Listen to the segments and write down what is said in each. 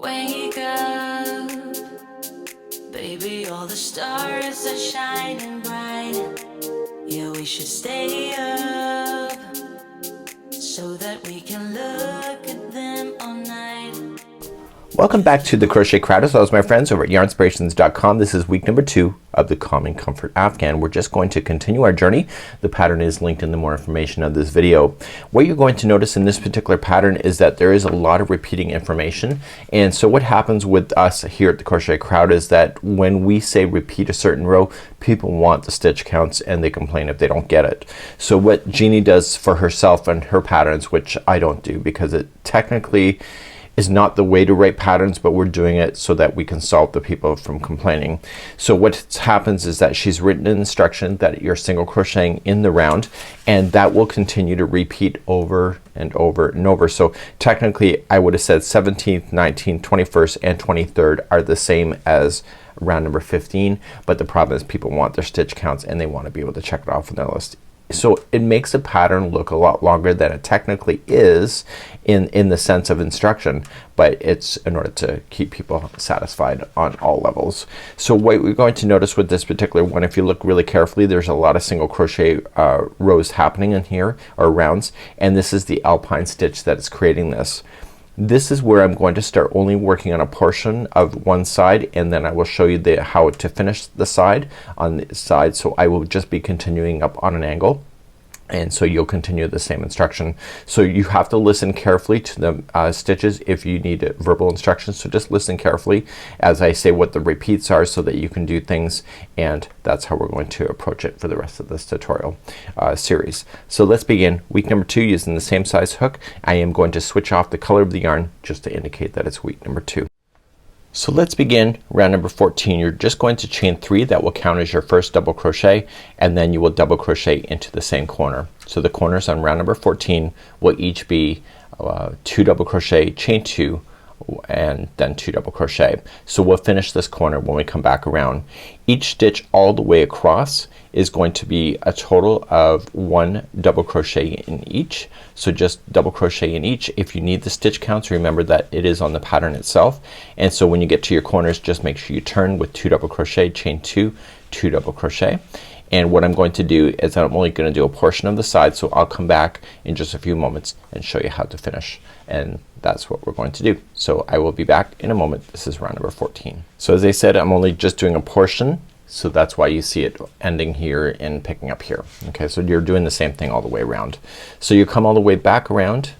Wake up, baby, all the stars are shining bright. Yeah, we should stay up so that we can look at them all night. Welcome back to the Crochet Crowd, as well as my friends over at yarnspirations.com. This is week number 2 of the Calming Comfort Afghan. We're just going to continue our journey. The pattern is linked in the more information of this video. What you're going to notice in this particular pattern is that there is a lot of repeating information. And so what happens with us here at the Crochet Crowd is that when we say repeat a certain row, people want the stitch counts and they complain if they don't get it. So what Jeannie does for herself and her patterns, which I don't do because it technically is not the way to write patterns, but we're doing it so that we can stop the people from complaining. So what happens is that she's written an instruction that you're single crocheting in the round, and that will continue to repeat over and over and over. So technically I would have said 17th, 19th, 21st and 23rd are the same as round number 15, but the problem is people want their stitch counts and they want to be able to check it off on their list. So it makes a pattern look a lot longer than it technically is in the sense of instruction, but it's in order to keep people satisfied on all levels. So what we're going to notice with this particular one, if you look really carefully, there's a lot of single crochet rows happening in here, or rounds, and this is the alpine stitch that is creating this. This is where I'm going to start only working on a portion of one side, and then I will show you how to finish the side on the side. So I will just be continuing up on an angle, and so you'll continue the same instruction. So you have to listen carefully to the stitches if you need verbal instructions. So just listen carefully as I say what the repeats are so that you can do things, and that's how we're going to approach it for the rest of this tutorial series. So let's begin week number 2 using the same size hook. I am going to switch off the color of the yarn just to indicate that it's week number 2. So let's begin round number 14. You're just going to chain 3. That will count as your first double crochet, and then you will double crochet into the same corner. So the corners on round number 14 will each be 2 double crochet, chain 2, and then 2 double crochet. So we'll finish this corner when we come back around. Each stitch all the way across is going to be a total of 1 double crochet in each. So just double crochet in each. If you need the stitch counts, remember that it is on the pattern itself. And so when you get to your corners, just make sure you turn with 2 double crochet, chain 2, 2 double crochet. And what I'm going to do is I'm only going to do a portion of the side, so I'll come back in just a few moments and show you how to finish, and that's what we're going to do. So I will be back in a moment. This is round number 14. So as I said, I'm only just doing a portion, so that's why you see it ending here and picking up here. Okay, so you're doing the same thing all the way around. So you come all the way back around,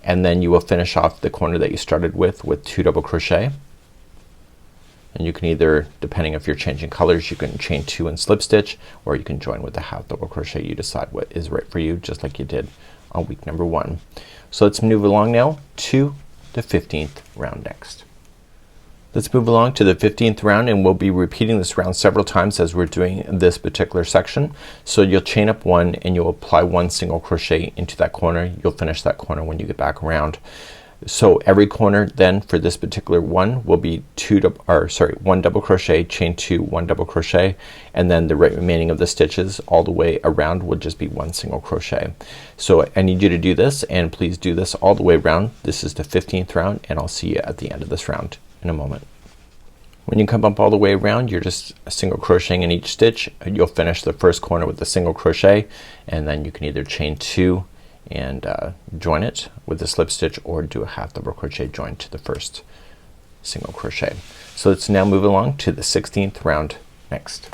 and then you will finish off the corner that you started with 2 double crochet. And you can either, depending if you're changing colors, you can chain 2 and slip stitch, or you can join with the half double crochet. You decide what is right for you, just like you did on week number 1. So let's move along now to the 15th round next. Let's move along to the 15th round, and we'll be repeating this round several times as we're doing this particular section. So you'll chain up 1 and you'll apply 1 single crochet into that corner. You'll finish that corner when you get back around. So every corner then for this particular one will be 1 double crochet, chain 2, 1 double crochet, and then the remaining of the stitches all the way around will just be 1 single crochet. So I need you to do this, and please do this all the way around. This is the 15th round, and I'll see you at the end of this round in a moment. When you come up all the way around, you're just single crocheting in each stitch. You'll finish the first corner with a single crochet, and then you can either chain 2 and join it with a slip stitch, or do a half double crochet join to the first single crochet. So let's now move along to the 16th round next.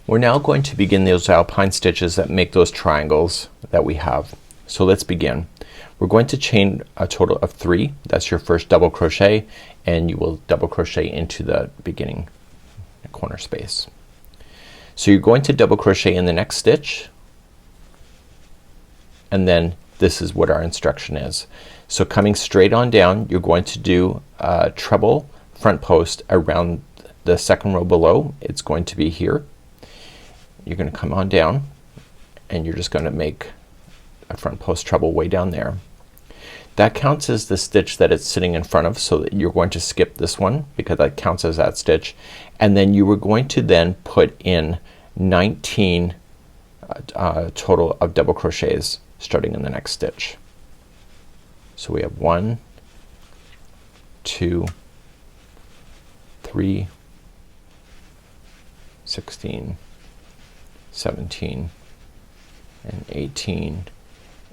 We're now going to begin those alpine stitches that make those triangles that we have. So let's begin. We're going to chain a total of 3. That's your first double crochet, and you will double crochet into the beginning corner space. So you're going to double crochet in the next stitch, and then this is what our instruction is. So coming straight on down, you're going to do a treble front post around the second row below. It's going to be here. You're going to come on down, and you're just going to make a front post treble way down there. That counts as the stitch that it's sitting in front of, so that you're going to skip this one because that counts as that stitch, and then you were going to then put in 19 total of double crochets starting in the next stitch. So we have 1, 2, 3, 16, 17, and 18,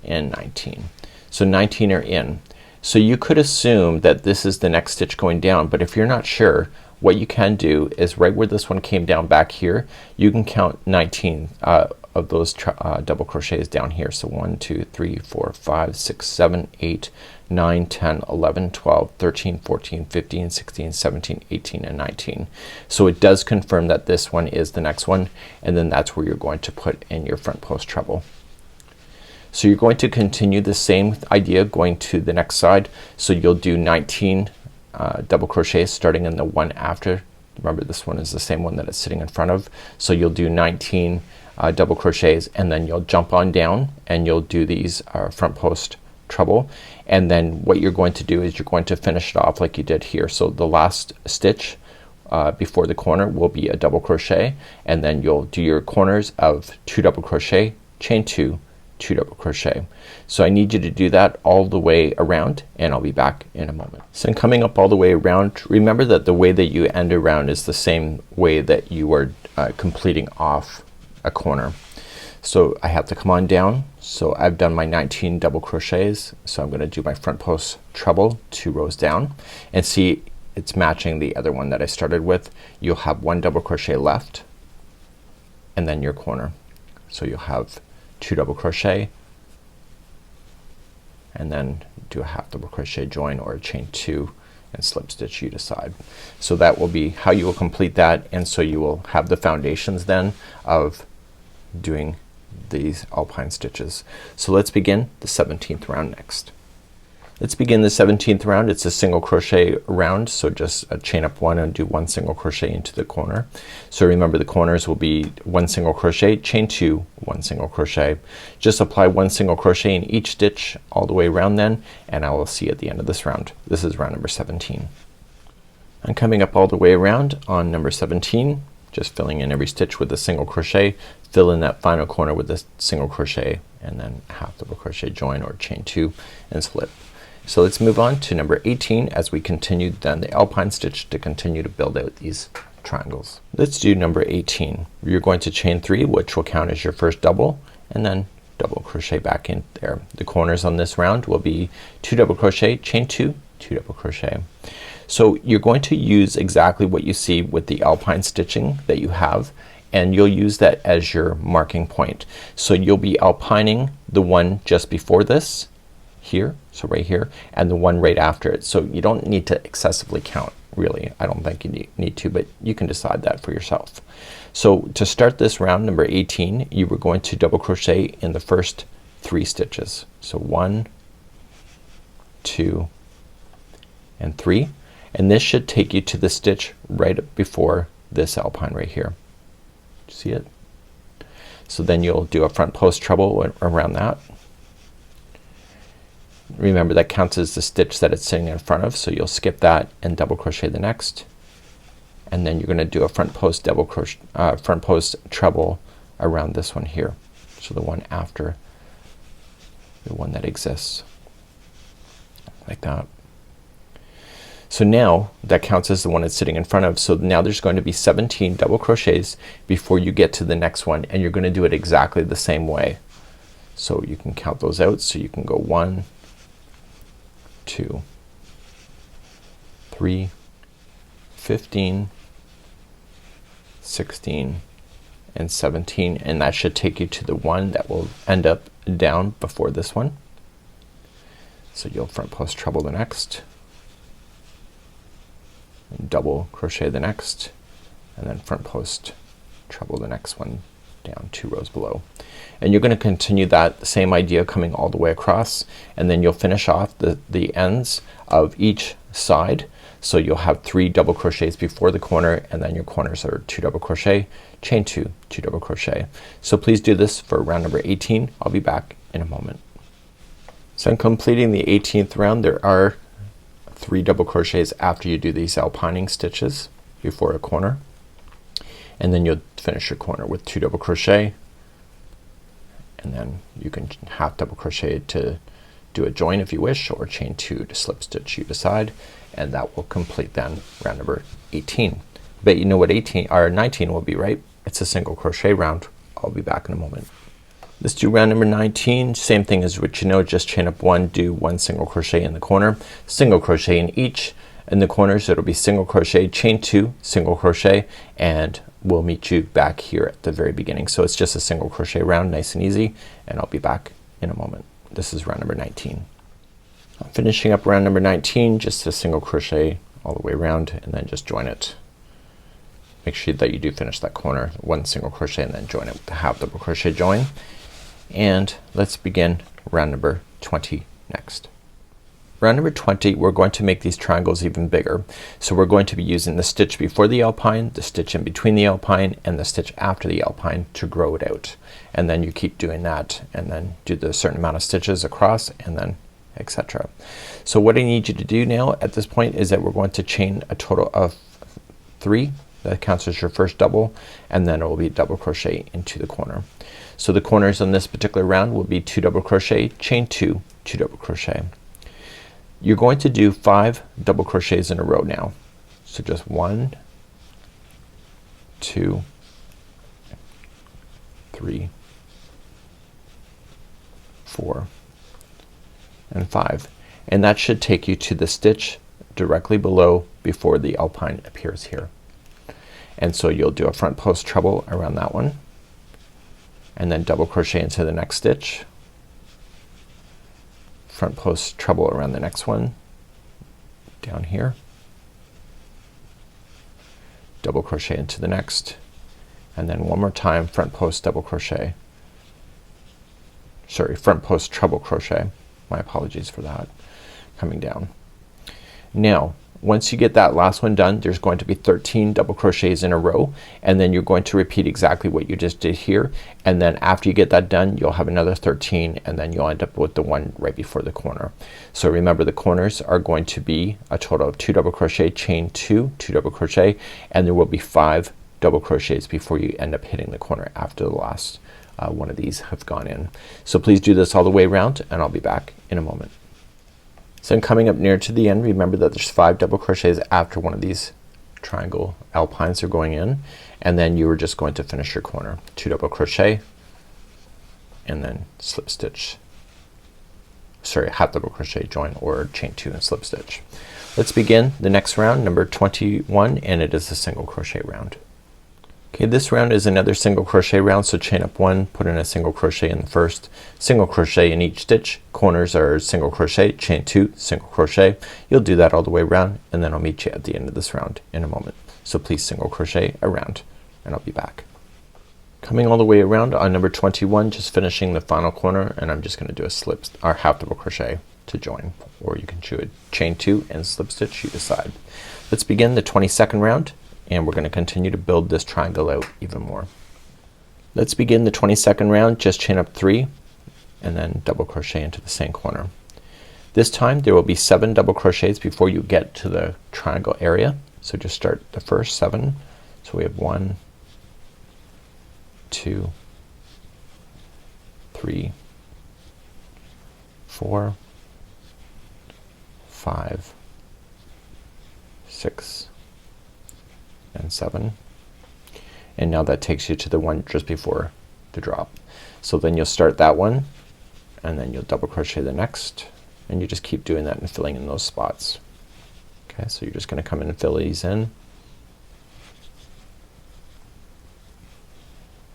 and 19. So 19 are in. So you could assume that this is the next stitch going down, but if you're not sure, what you can do is right where this one came down back here, you can count 19 of those double crochets down here. So 1, 2, 3, 4, 5, 6, 7, 8, 9, 10, 11, 12, 13, 14, 15, 16, 17, 18, and 19. So it does confirm that this one is the next one, and then that's where you're going to put in your front post treble. So you're going to continue the same idea going to the next side. So you'll do 19 double crochets starting in the one after. Remember, this one is the same one that it's sitting in front of. So you'll do 19 double crochets, and then you'll jump on down and you'll do these front post treble, and then what you're going to do is you're going to finish it off like you did here. So the last stitch before the corner will be a double crochet, and then you'll do your corners of 2 double crochet, chain 2, 2 double crochet. So I need you to do that all the way around, and I'll be back in a moment. So in coming up all the way around, remember that the way that you end around is the same way that you are completing off a corner. So I have to come on down. So I've done my 19 double crochets, so I'm gonna do my front post treble 2 rows down, and see it's matching the other one that I started with. You'll have 1 double crochet left, and then your corner. So you'll have 2 double crochet, and then do a half double crochet join or a chain 2 and slip stitch you decide. So that will be how you will complete that, and so you will have the foundations then of doing these alpine stitches. So let's begin the 17th round next. Let's begin the 17th round. It's a single crochet round, so just chain up 1 and do 1 single crochet into the corner. So remember, the corners will be 1 single crochet, chain 2, 1 single crochet. Just apply 1 single crochet in each stitch all the way around then, and I will see you at the end of this round. This is round number 17. I'm coming up all the way around on number 17, just filling in every stitch with a single crochet, fill in that final corner with a single crochet, and then half double crochet join or chain 2 and slip. So let's move on to number 18 as we continue then the alpine stitch to continue to build out these triangles. Let's do number 18. You're going to chain 3, which will count as your first double, and then double crochet back in there. The corners on this round will be 2 double crochet, chain 2, 2 double crochet. So you're going to use exactly what you see with the alpine stitching that you have, and you'll use that as your marking point. So you'll be alpining the one just before this here, so right here, and the one right after it. So you don't need to excessively count, really. I don't think you need to, but you can decide that for yourself. So to start this round number 18, you were going to double crochet in the first 3 stitches. So 1, 2, and 3, and this should take you to the stitch right before this alpine right here. See it? So then you'll do a front post treble around that. Remember, that counts as the stitch that it's sitting in front of, so you'll skip that and double crochet the next, and then you're gonna do a front post double crochet front post treble around this one here, so the one after the one that exists, like that. So now that counts as the one that's sitting in front of. So now there's going to be 17 double crochets before you get to the next one, and you're gonna do it exactly the same way. So you can count those out, so you can go 1, 2, 3, 15, 16, and 17, and that should take you to the one that will end up down before this one. So you'll front post treble the next, and double crochet the next, and then front post treble the next one down 2 rows below. And you're going to continue that same idea coming all the way across, and then you'll finish off the ends of each side. So you'll have 3 double crochets before the corner, and then your corners are 2 double crochet, chain 2, 2 double crochet. So please do this for round number 18. I'll be back in a moment. So in completing the 18th round, there are 3 double crochets after you do these alpining stitches before a corner, and then you'll finish your corner with 2 double crochet, and then you can half double crochet to do a join if you wish, or chain 2 to slip stitch, you decide, and that will complete then round number 18. But you know what 18 or 19 will be, right? It's a single crochet round. I'll be back in a moment. Let's do round number 19. Same thing as what you know, just chain up 1, do 1 single crochet in the corner, single crochet in each. In the corners it'll be single crochet, chain 2, single crochet, and we'll meet you back here at the very beginning. So it's just a single crochet round, nice and easy, and I'll be back in a moment. This is round number 19. I'm finishing up round number 19, just a single crochet all the way around and then just join it. Make sure that you do finish that corner, 1 single crochet, and then join it with the half double crochet join. And let's begin round number 20 next. Round number 20, we're going to make these triangles even bigger. So we're going to be using the stitch before the alpine, the stitch in between the alpine, and the stitch after the alpine to grow it out. And then you keep doing that and then do the certain amount of stitches across and then etc. So what I need you to do now at this point is that we're going to chain a total of 3. That counts as your first double, and then it will be double crochet into the corner. So the corners on this particular round will be 2 double crochet, chain 2, 2 double crochet. You're going to do 5 double crochets in a row now. So just 1, 2, 3, 4, and 5. And that should take you to the stitch directly below before the alpine appears here. And so you'll do a front post treble around that one, and then double crochet into the next stitch, front post treble around the next one down here, double crochet into the next, and then one more time front post double crochet, sorry, front post treble crochet, my apologies for that, coming down. Now once you get that last one done, there's going to be 13 double crochets in a row, and then you're going to repeat exactly what you just did here, and then after you get that done you'll have another 13, and then you'll end up with the one right before the corner. So remember, the corners are going to be a total of 2 double crochet, chain 2, 2 double crochet, and there will be 5 double crochets before you end up hitting the corner after the last one of these have gone in. So please do this all the way around, and I'll be back in a moment. So I'm coming up near to the end. Remember that there's 5 double crochets after one of these triangle alpines are going in, and then you are just going to finish your corner. 2 double crochet and then slip stitch, sorry, half double crochet join, or chain 2 and slip stitch. Let's begin the next round, number 21, and it is a single crochet round. Okay, this round is another single crochet round, so chain up 1, put in a single crochet in the first, single crochet in each stitch, corners are single crochet, chain 2, single crochet. You'll do that all the way around, and then I'll meet you at the end of this round in a moment. So please single crochet around, and I'll be back. Coming all the way around on number 21, just finishing the final corner, and I'm just gonna do a slip or half double crochet to join, or you can do a chain 2 and slip stitch, you decide. Let's begin the 22nd round, and we're gonna continue to build this triangle out even more. Let's begin the 22nd round. Just chain up 3 and then double crochet into the same corner. This time there will be 7 double crochets before you get to the triangle area. So just start the first 7. So we have 1, 2, 3, 4, 5, 6, and 7, and now that takes you to the one just before the drop. So then you'll start that one, and then you'll double crochet the next, and you just keep doing that and filling in those spots. Okay, so you're just gonna come in and fill these in,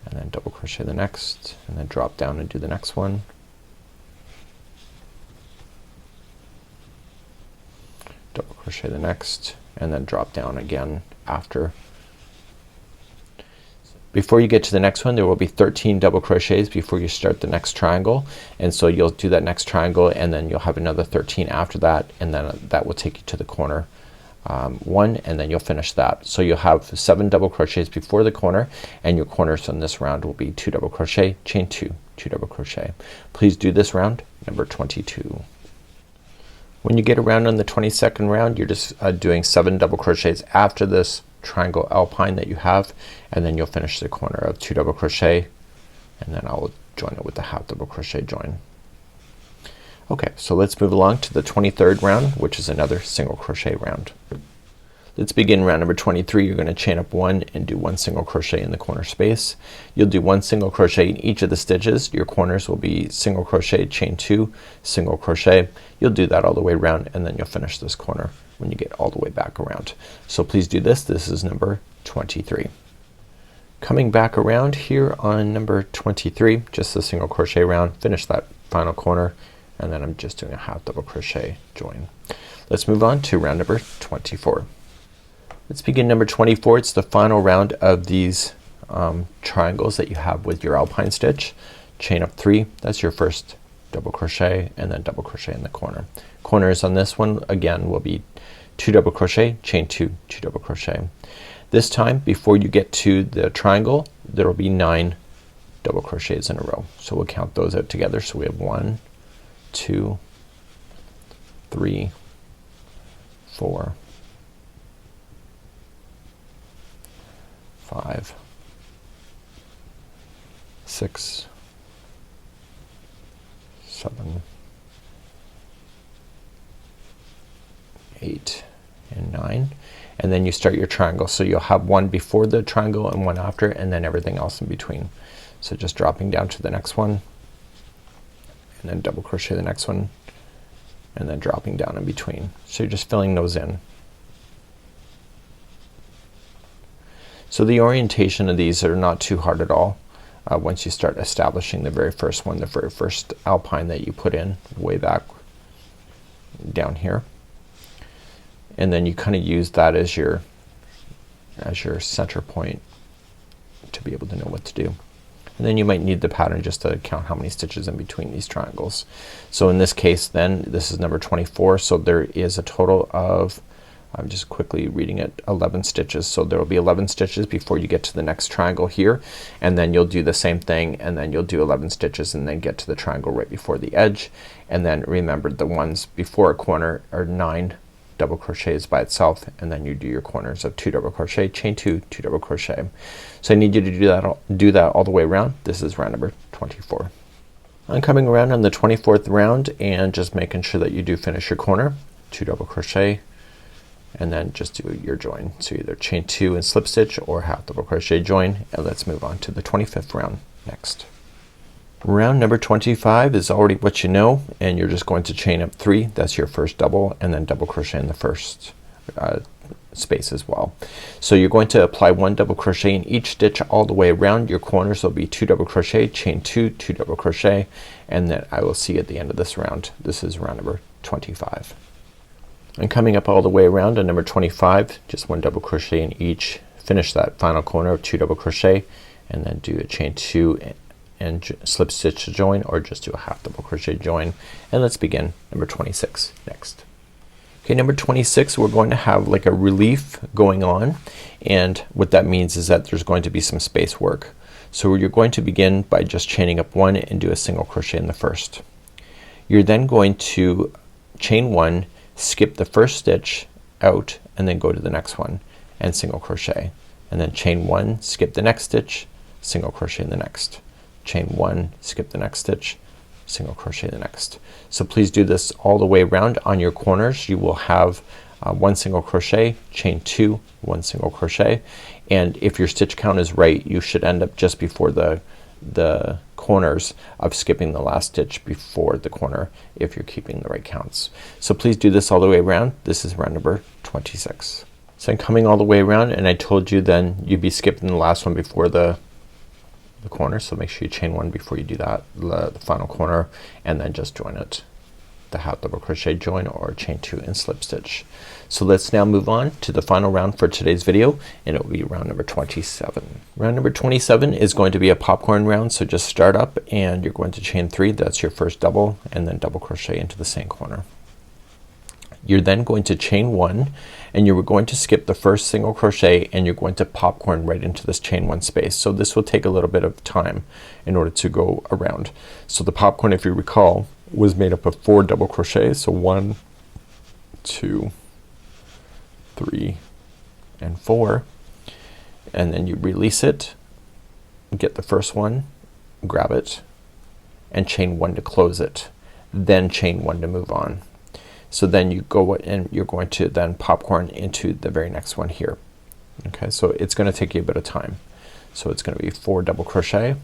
and then double crochet the next, and then drop down and do the next one. Double crochet the next, and then drop down again after. Before you get to the next one, there will be 13 double crochets before you start the next triangle, and so you'll do that next triangle, and then you'll have another 13 after that, and then that will take you to the corner one, and then you'll finish that. So you'll have 7 double crochets before the corner, and your corners on this round will be 2 double crochet, chain 2, 2 double crochet. Please do this round, number 22. When you get around on the 22nd round, you're just doing 7 double crochets after this triangle alpine that you have, and then you'll finish the corner of 2 double crochet, and then I'll join it with the half double crochet join. Okay, so let's move along to the 23rd round, which is another single crochet round. Let's begin round number 23. You're going to chain up 1 and do 1 single crochet in the corner space. You'll do 1 single crochet in each of the stitches. Your corners will be single crochet, chain 2, single crochet. You'll do that all the way around, and then you'll finish this corner when you get all the way back around. So please do this. This is number 23. Coming back around here on number 23, just a single crochet round, finish that final corner, and then I'm just doing a half double crochet join. Let's move on to round number 24. Let's begin number 24. It's the final round of these triangles that you have with your alpine stitch. Chain up 3, that's your first double crochet, and then double crochet in the corner. Corners on this one again will be 2 double crochet, chain 2, 2 double crochet. This time before you get to the triangle there will be 9 double crochets in a row. So we'll count those out together. So we have 1, 2, 3, 4, 5, 6, 7, 8, and 9. And then you start your triangle. So you'll have one before the triangle and one after, and then everything else in between. So just dropping down to the next one, and then double crochet the next one, and then dropping down in between. So you're just filling those in. So the orientation of these are not too hard at all. Once you start establishing the very first one, the very first alpine that you put in way back down here, and then you kind of use that as your center point to be able to know what to do. And then you might need the pattern just to count how many stitches in between these triangles. So in this case then this is number 24, so there is a total of, I'm just quickly reading it, 11 stitches. So there will be 11 stitches before you get to the next triangle here, and then you'll do the same thing, and then you'll do 11 stitches and then get to the triangle right before the edge. And then remember the ones before a corner are 9 double crochets by itself, and then you do your corners of 2 double crochet, chain 2, 2 double crochet. So I need you to do that all the way around. This is round number 24. I'm coming around on the 24th round and just making sure that you do finish your corner, 2 double crochet, and then just do your join. So either chain 2 and slip stitch or half double crochet join. And let's move on to the 25th round next. Round number 25 is already what you know, and you're just going to chain up 3, that's your first double, and then double crochet in the first space as well. So you're going to apply 1 double crochet in each stitch all the way around. Your corners will be 2 double crochet, chain 2, 2 double crochet, and then I will see at the end of this round. This is round number 25. And coming up all the way around on number 25, just 1 double crochet in each, finish that final corner of 2 double crochet, and then do a chain 2 and slip stitch to join, or just do a half double crochet join. And let's begin number 26 next. Okay, number 26 we're going to have like a relief going on, and what that means is that there's going to be some space work. So you're going to begin by just chaining up 1 and do a single crochet in the first. You're then going to chain 1, skip the first stitch out, and then go to the next one and single crochet, and then chain 1, skip the next stitch, single crochet in the next, chain 1, skip the next stitch, single crochet the next. So please do this all the way around. On your corners you will have 1 single crochet, chain 2, 1 single crochet, and if your stitch count is right you should end up just before the corners of skipping the last stitch before the corner if you're keeping the right counts. So please do this all the way around. This is round number 26. So I'm coming all the way around, and I told you then you'd be skipping the last one before the corner, so make sure you chain 1 before you do that, the final corner, and then just join it, the half double crochet join, or chain 2 and slip stitch. So let's now move on to the final round for today's video, and it will be round number 27. Round number 27 is going to be a popcorn round, so just start up and you're going to chain 3, that's your first double, and then double crochet into the same corner. You're then going to chain 1, and you're going to skip the first single crochet, and you're going to popcorn right into this chain 1 space. So this will take a little bit of time in order to go around. So the popcorn, if you recall, was made up of 4 double crochets. So 1, 2, 3, and 4, and then you release it, get the first one, grab it, and chain 1 to close it. then chain 1 to move on. So then you go and you're going to then popcorn into the very next one here. Okay, so it's going to take you a bit of time. So it's going to be 4 double crochet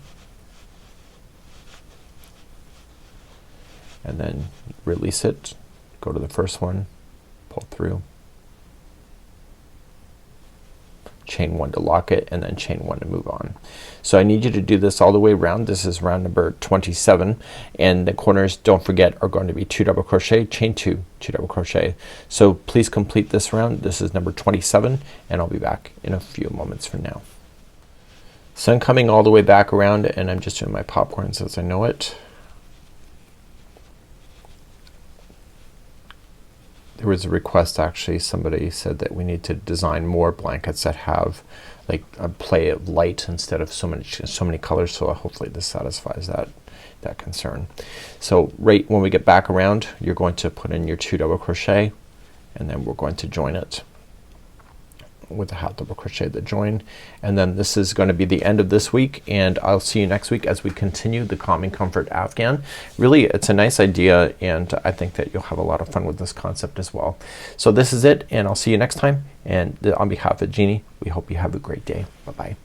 and then release it, go to the first one, pull through, chain 1 to lock it, and then chain 1 to move on. So I need you to do this all the way around. This is round number 27, and the corners, don't forget, are going to be 2 double crochet, chain 2, 2 double crochet. So please complete this round. This is number 27, and I'll be back in a few moments from now. So I'm coming all the way back around, and I'm just doing my popcorns as I know it. There was a request, actually, somebody said that we need to design more blankets that have like a play of light instead of so many colors, so hopefully this satisfies that concern. So right when we get back around, you're going to put in your 2 double crochet, and then we're going to join it with a half double crochet the join, and then this is going to be the end of this week, and I'll see you next week as we continue the Calming Comfort Afghan. Really, it's a nice idea, and I think that you'll have a lot of fun with this concept as well. So this is it, and I'll see you next time, and on behalf of Jeannie, we hope you have a great day. Bye bye.